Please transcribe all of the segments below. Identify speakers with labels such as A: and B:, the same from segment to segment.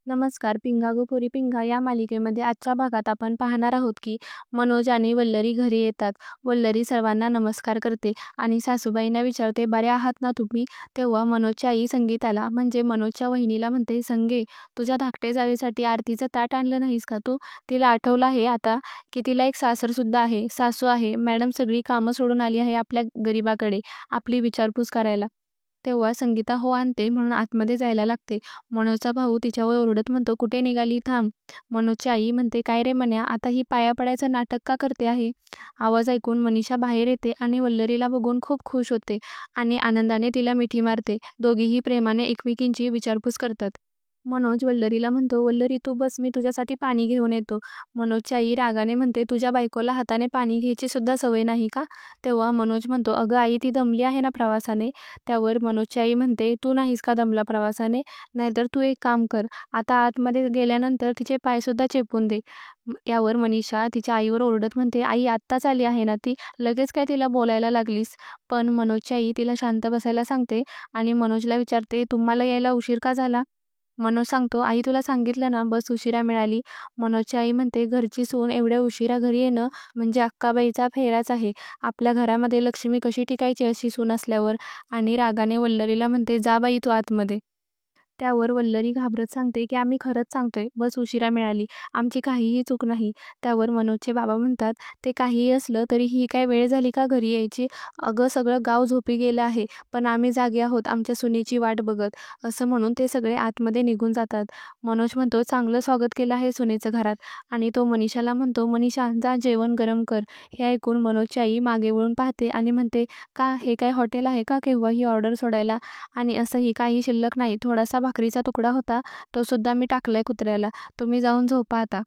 A: नमस्कार. पिंगा गो पोरी पिंगा या मालिकेमध्ये आजच्या भागात आपण पाहणार आहोत की मनोज आणि वल्लरी घरी येतात. वल्लरी सर्वांना नमस्कार करते आणि सासूबाईंना विचारते, "बरे आहात ना तुम्ही?" तेव्हा मनोजची आई संगीताला म्हणजे मनोजच्या वहिनीला म्हणते, "संगे, तुझ्या धाकटे जावेसाठी आरतीचं ताट आणलं नाहीस का तू?" तिला आठवलं आहे आता की तिला एक सासरसुद्धा आहे, सासू आहे. मॅडम सगळी कामं सोडून आली आहे आपल्या गरिबाकडे आपली विचारपूस करायला. तेव्हा संगीता हो आणते म्हणून आतमध्ये जायला लागते. मनोजचा भाऊ तिच्यावर ओरडत म्हणतो, "कुठे निघाली? थांब." मनोजची आई म्हणते, "काय रे मन्या, आता ही पाया पडायचं नाटक का करते आहे?" आवाज ऐकून मनीषा बाहेर येते आणि वल्लरीला बघून खूप खुश होते आणि आनंदाने तिला मिठी मारते. दोघीही प्रेमाने एकमेकींची विचारपूस करतात. मनोज वल्लरीला म्हणतो, "वल्लरी तू बस, मी तुझ्यासाठी पाणी घेऊन येतो." मनोजची आई रागाने म्हणते, "तुझ्या बायकोला हाताने पाणी घ्यायची सुद्धा सवय नाही का?" तेव्हा मनोज म्हणतो, "अगं आई, ती दमली आहे ना प्रवासाने." त्यावर मनोजची आई म्हणते, "तू नाहीस का दमला प्रवासाने? नाहीतर तू एक काम कर, आता आतमध्ये गेल्यानंतर तिचे पायसुद्धा चेपून दे." यावर मनीषा तिच्या आईवर ओरडत म्हणते, "आई आत्ताच आली आहे ना ती, लगेच काय तिला बोलायला लागलीस?" पण मनोजची आई तिला शांत बसायला सांगते आणि मनोजला विचारते, "तुम्हाला यायला उशीर का झाला?" मनोज सांगतो, "आई तुला सांगितलं ना बस उशिरा मिळाली." मनोजची आई म्हणते, "घरची सून एवढ्या उशिरा घरी येणं म्हणजे अक्काबाईचा फेराच आहे. आपल्या घरामध्ये लक्ष्मी कशी टिकायची अशी सून असल्यावर?" आणि रागाने वल्लरीला म्हणते, "जा बाई तू आतमध्ये." त्यावर वल्लरी घाबरत सांगते की आम्ही खरंच सांगतोय, बस उशिरा मिळाली. आमची काहीही चूक नाही. त्यावर मनोजचे बाबा म्हणतात, "ते काहीही असलं तरी ही काय वेळ झाली का घरी यायची? अगं सगळं गाव झोपी गेलं आहे, पण आम्ही जागे आहोत आमच्या सुनेची वाट बघत." असं म्हणून ते सगळे आतमध्ये निघून जातात. मनोज म्हणतो, "चांगलं स्वागत केलं आहे सुनेचं घरात." आणि तो मनीषाला म्हणतो, "मनीषा जा जेवण गरम कर." हे ऐकून मनोजची आई मागे वळून पाहते आणि म्हणते, "का हे काय हॉटेल आहे का केव्हाही ऑर्डर सोडायला? आणि असंही काही शिल्लक नाही. थोडासा भाकरीचा तुकडा होता, तो सुद्धा मी टाकलाय कुत्र्याला. तुम्ही जाऊन झोपा आता."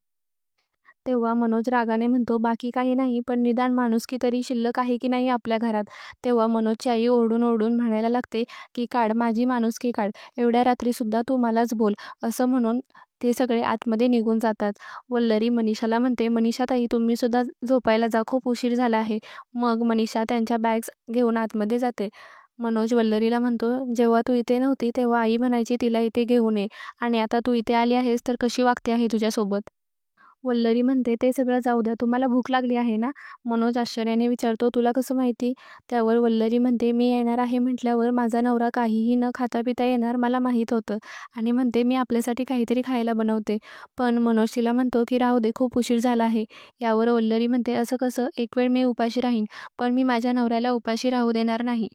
A: तेव्हा मनोज रागाने म्हणतो, "बाकी काही नाही, पण निदान माणुसकी तरी शिल्लक आहे की नाही आपल्या घरात?" तेव्हा मनोजची आई ओरडून म्हणायला लागते, की "काढ, माझी माणुसकी काढ. एवढ्या रात्रीसुद्धा तू मलाच बोल." असं म्हणून ते सगळे आतमध्ये निघून जातात. वल्लरी मनीषाला म्हणते, "मनीषा ताई, तुम्ही सुद्धा झोपायला जा, खूप उशीर झाला आहे." मग मनीषा त्यांच्या बॅग्स घेऊन आतमध्ये जाते. मनोज वल्लरीला म्हणतो, "जेव्हा तू इथे नव्हती, तेव्हा आई म्हणायची तिला इथे घेऊन ये आणि आता तू इथे आली आहेस, तर कशी वागते आहे तुझ्यासोबत?" वल्लरी म्हणते, "ते सगळं जाऊ द्या. तुम्हाला भूक लागली आहे ना?" मनोज आश्चर्याने विचारतो, "तुला कसं माहिती?" त्यावर वल्लरी म्हणते, "मी येणार आहे म्हटल्यावर माझा नवरा काहीही न खाता पिता येणार मला माहीत होतं." आणि म्हणते, "मी आपल्यासाठी काहीतरी खायला बनवते." पण मनोज तिला म्हणतो, की "राहू दे, खूप उशीर झाला आहे." यावर वल्लरी म्हणते, "असं कसं? एक वेळ मी उपाशी राहीन, पण मी माझ्या नवऱ्याला उपाशी राहू देणार नाही.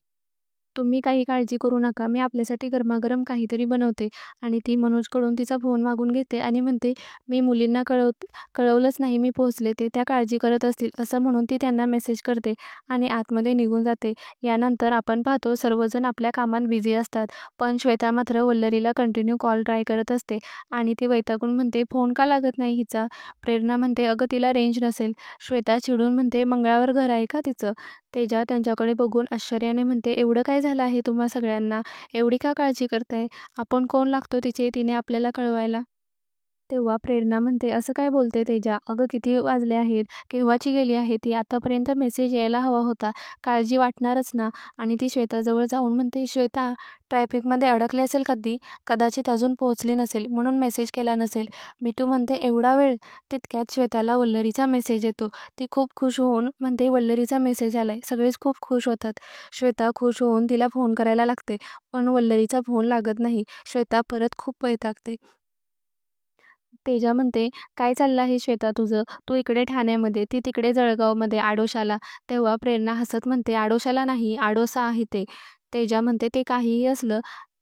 A: तुम्ही काही काळजी करू नका. मी आपल्यासाठी गरमागरम काहीतरी बनवते." आणि ती मनोजकडून तिचा फोन मागून घेते आणि म्हणते, "मी मुलींना कळवलंच नाही मी पोहोचले ते. त्या काळजी करत असतील." असं म्हणून ती त्यांना मेसेज करते आणि आतमध्ये निघून जाते. यानंतर आपण पाहतो सर्वजण आपल्या कामात बिझी असतात. पण श्वेता मात्र वल्लरीला कंटिन्यू कॉल ट्राय करत असते आणि ती वैतागून म्हणते, "फोन का लागत नाही हिचा?" प्रेरणा म्हणते, "अगं तिला रेंज नसेल." श्वेता चिडून म्हणते, "मंगळावर घर आहे का तिचं?" तेजा त्यांच्याकडे बघून आश्चर्याने म्हणते, "एवढं काय झालं आहे तुम्हा सगळ्यांना? एवढी का काळजी करताय? आपण कोण लागतो तिचे, तिने आपल्याला कळवायला?" तेव्हा प्रेरणा म्हणते, "असं काय बोलते तेजा? अगं किती वाजले आहेत? केव्हाची गेली आहे ती? आतापर्यंत मेसेज यायला हवा होता. काळजी वाटणारच ना." आणि ती श्वेताजवळ जाऊन म्हणते, "श्वेता, ट्रॅफिकमध्ये अडकली असेल कधी. कदाचित अजून पोहोचली नसेल म्हणून मेसेज केला नसेल." मिठू म्हणते, "एवढा वेळ?" तितक्यात श्वेताला वल्लरीचा मेसेज येतो. ती खूप खुश होऊन म्हणते, "वल्लरीचा मेसेज आलाय." सगळेच खूप खुश होतात. श्वेता खुश होऊन तिला फोन करायला लागते, पण वल्लरीचा फोन लागत नाही. श्वेता परत खूप वैतागते. तेजा म्हणते, "काय चाललं आहे श्वेता तुझं? तू इकडे ठाण्यामध्ये, ती तिकडे जळगावमध्ये आडोशाला." तेव्हा प्रेरणा हसत म्हणते, "आडोशाला नाही, आडोसा आहे ते." तेजा म्हणते, "ते काहीही असलं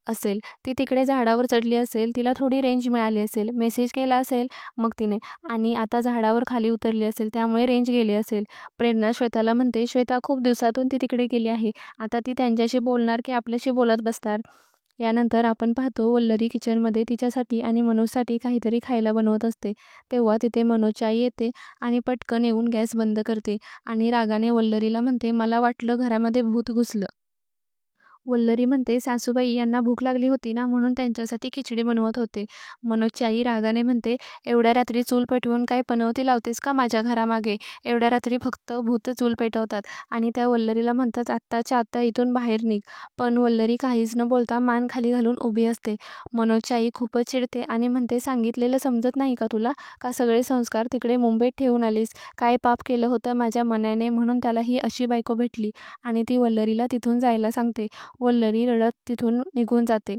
A: असेल. ती तिकडे झाडावर चढली असेल, तिला थोडी रेंज मिळाली असेल, मेसेज केला असेल मग तिने आणि आता झाडावर खाली उतरली असेल, त्यामुळे रेंज गेली असेल." प्रेरणा श्वेताला म्हणते, "श्वेता, खूप दिवसातून ती तिकडे गेली आहे. आता ती त्यांच्याशी बोलणार की आपल्याशी बोलत बसणार?" यानंतर आपण पाहतो वल्लरी किचनमध्ये तिच्यासाठी आणि मनोजसाठी काहीतरी खायला बनवत असते. तेव्हा तिथे मनोजची आई येते आणि पटकन येऊन गॅस बंद करते आणि रागाने वल्लरीला म्हणते, "मला वाटलं घरामध्ये भूत घुसलं." वल्लरी म्हणते, "सासूबाई यांना भूक लागली होती ना, म्हणून त्यांच्यासाठी खिचडी बनवत होते." मनोजची आई रागाने म्हणते, "एवढ्या रात्री चूल पेटवून काय पनवती लावतेस का माझ्या घरामागे? एवढ्या रात्री फक्त भूत चूल पेटवतात." आणि त्या वल्लरीला म्हणतात, "आत्ताच्या आत्ता इथून बाहेर निघ." पण वल्लरी काहीच न बोलता मान खाली घालून उभी असते. मनोजची आई खूपच चिडते आणि म्हणते, "सांगितलेलं समजत नाही का तुला? का सगळे संस्कार तिकडे मुंबईत ठेवून आलीस? काय पाप केलं होतं माझ्या मनाने म्हणून त्याला ही अशी बायको भेटली." आणि ती वल्लरीला तिथून जायला सांगते. वल्लरी रडत तिथून निघून जाते.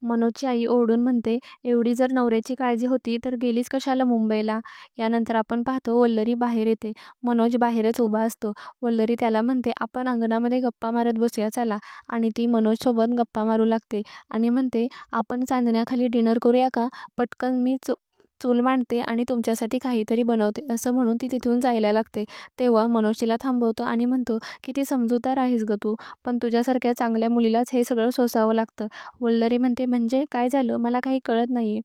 A: मनोजची आई ओरडून म्हणते, "एवढी जर नवऱ्याची काळजी होती तर गेलीच कशाला मुंबईला?" यानंतर आपण पाहतो वल्लरी बाहेर येते. मनोज बाहेरच उभा असतो. वल्लरी त्याला म्हणते, "आपण अंगणामध्ये गप्पा मारत बसूया चला." आणि ती मनोजसोबत गप्पा मारू लागते आणि म्हणते, "आपण चांदण्याखाली डिनर करूया का? पटकन मी चूल मांडते आणि तुमच्यासाठी काहीतरी बनवते." असं म्हणून ती तिथून जायला लागते. तेव्हा मनोज तिला थांबवतो आणि म्हणतो, "किती समजूतदार आहेस गं तू. पण तुझ्यासारख्या चांगल्या मुलीलाच हे सगळं सोसावं लागतं." वल्लरी म्हणते, "म्हणजे काय झालं? मला काही कळत नाहीये."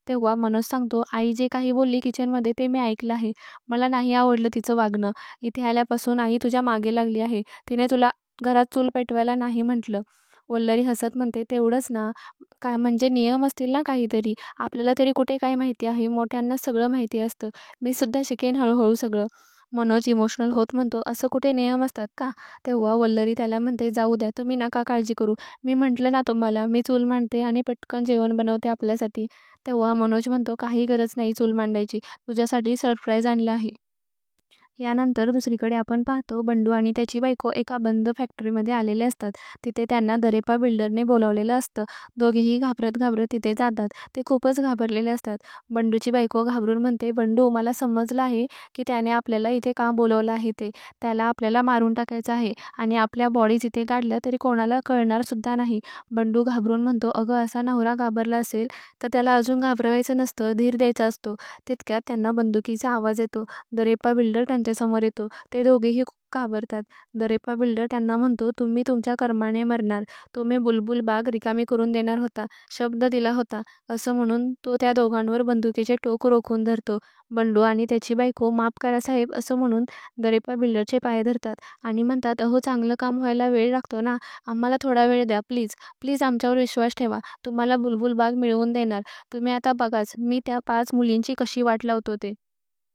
A: तेव्हा मनोज सांगतो, "आई जे काही बोलली किचनमध्ये ते मी ऐकलं आहे. मला नाही आवडलं तिचं वागणं. इथे आल्यापासून आई तुझ्या मागे लागली आहे. तिने तुला घरात चूल पेटवायला नाही म्हटलं." वल्लरी हसत म्हणते, "तेवढंच ना? काय म्हणजे नियम असतील ना काहीतरी. आपल्याला तरी कुठे काय माहिती आहे. मोठ्यांना सगळं माहिती असतं. मी सुद्धा शिकेन हळू सगळं." मनोज इमोशनल होत म्हणतो, "असं कुठे नियम असतात का?" तेव्हा वल्लरी त्याला म्हणते, "जाऊ द्या, तुम्ही नका काळजी करू. मी म्हटलं ना तुम्हाला, मी चूल मांडते आणि पटकन जेवण बनवते आपल्यासाठी." तेव्हा मनोज म्हणतो, "काही गरज नाही चूल मांडायची. तुझ्यासाठी सरप्राईज आणलं आहे." यानंतर दुसरीकडे आपण पाहतो बंडू आणि त्याची बायको एका बंद फॅक्टरीमध्ये आलेले असतात. तिथे त्यांना दरेपा बिल्डरने बोलावलेलं असतं. दोघेही घाबरत तिथे जातात. ते खूपच घाबरलेले असतात. बंडूची बायको घाबरून म्हणते, "बंडू, मला समजलं आहे की त्याने आपल्याला इथे का बोलावलं आहे ते. त्याला आपल्याला मारून टाकायचं आहे आणि आपल्या बॉडीज इथे काढल्या तरी कोणाला कळणार सुद्धा नाही." बंडू घाबरून म्हणतो, "अगं, असा नवरा घाबरला असेल तर त्याला अजून घाबरवायचं नसतं, धीर द्यायचा असतो." तितक्यात त्यांना बंदुकीचा आवाज येतो. दरेप्पा बिल्डर त्यांच्यासमोर येतो. ते दोघेही खूप घाबरतात. दरेप्पा बिल्डर त्यांना म्हणतो, "तुम्ही तुमच्या कर्माने मरणार. तुम्ही बुलबुल बाग रिकामी करून देणार होता. शब्द दिला होता." असं म्हणून तो त्या दोघांवर बंदुकीचे टोक रोखून धरतो. बंडू आणि त्याची बायको, "माफ करा साहेब." असं म्हणून दरेप्पा बिल्डरचे पाय धरतात आणि म्हणतात, "अहो, चांगलं काम व्हायला वेळ लागतो ना. आम्हाला थोडा वेळ द्या प्लीज. प्लीज आमच्यावर विश्वास ठेवा. तुम्हाला बुलबुल बाग मिळवून देणार. तुम्ही आता बघाच मी त्या 5 मुलींची कशी वाट लावतो ते."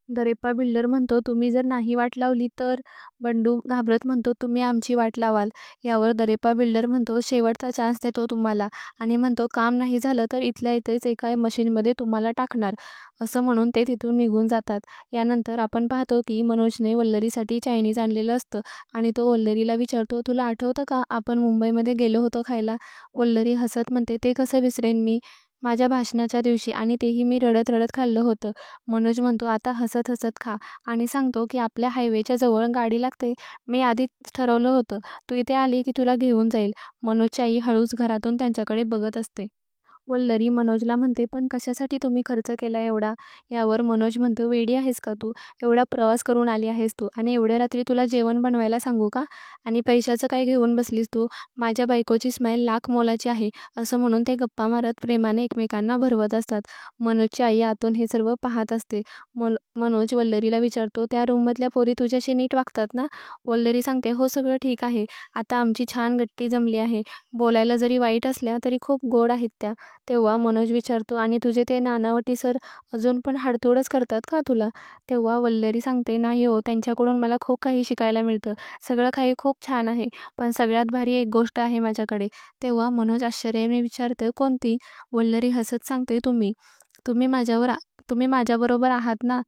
A: दरेप्पा बिल्डर म्हणतो, "तुम्ही जर नाही वाट लावली तर?" बंडू घाबरत म्हणतो, "तुम्ही आमची वाट लावाल." यावर दरेप्पा बिल्डर म्हणतो, "शेवटचा चान्स देतो तुम्हाला." आणि म्हणतो, "काम नाही झालं तर इथल्या इथेच एका मशीनमध्ये तुम्हाला टाकणार." असं म्हणून ते तिथून निघून जातात. यानंतर आपण पाहतो की मनोजने वल्लरीसाठी चायनीज आणलेलं असतं आणि तो वल्लरीला विचारतो, "तुला आठवतं का आपण मुंबईमध्ये गेलो होतो खायला?" वल्लरी हसत म्हणते, "ते कसं विसरेन मी? माझ्या भाषणाच्या दिवशी आणि तेही मी रडत खाल्लं होतं." मनोज म्हणतो, "आता हसत खा." आणि सांगतो की आपल्या हायवेच्या जवळ गाडी लागते. "मी आधीच ठरवलं होतं. तू इथे आली की तुला घेऊन जाईल." मनोजची आई हळूच घरातून त्यांच्याकडे बघत असते. वल्लरी मनोजला म्हणते, "पण कशासाठी तुम्ही खर्च केला एवढा?" यावर मनोज म्हणतो, "वेडी आहेस का तू? एवढा प्रवास करून आली आहेस तू आणि एवढ्या रात्री तुला जेवण बनवायला सांगू का? आणि पैशाचं काय घेऊन बसलीस तू? माझ्या बायकोची स्माईल लाख मोलाची आहे." असं म्हणून ते गप्पा मारत प्रेमाने एकमेकांना भरवत असतात. मनोजची आई आतून हे सर्व पाहत असते. मनोज वल्लरीला विचारतो, "त्या रूममधल्या पोरी तुझ्याशी नीट वागतात ना?" वल्लरी सांगते, "हो, सगळं ठीक आहे. आता आमची छान गट्टी जमली आहे. बोलायला जरी वाईट असल्या तरी खूप गोड आहेत त्या." तेव्हा मनोज विचारतो, "आणि तुझे ते नानावटी सर अजून पण हाडतूडच करतात का तुला?" तेव्हा वल्लरी सांगते, "नाही हो, त्यांच्याकडून मला खूप काही शिकायला मिळतं. सगळं काही खूप छान आहे. पण सगळ्यात भारी एक गोष्ट आहे माझ्याकडे." तेव्हा मनोज आश्चर्याने विचारतो, "कोणती?" वल्लरी हसत सांगते, तुम्ही माझ्याबरोबर आहात ना?"